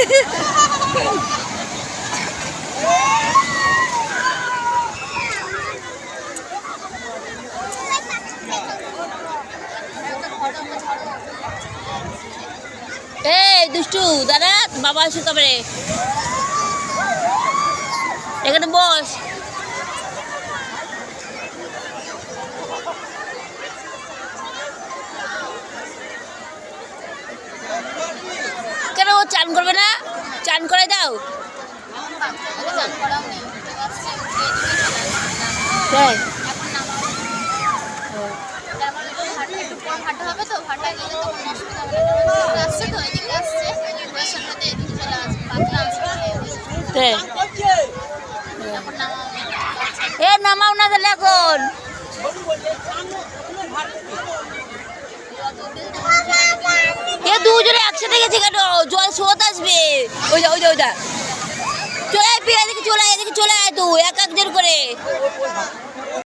এই দুষ্টু দাদা, বাবা আসে তবে এখানে বস। কেন ও চান করবে না? চান করে দাও। এ নামাও না তাহলে এখন। এ দুজনে একসাথে গেছে কেন? জল স্রোত আসবে। ওই যা ওই যা ওই যা, চলে আয়, এদিকে চলে আয়, এদিকে চলে আয়, তুই এক একজন করে।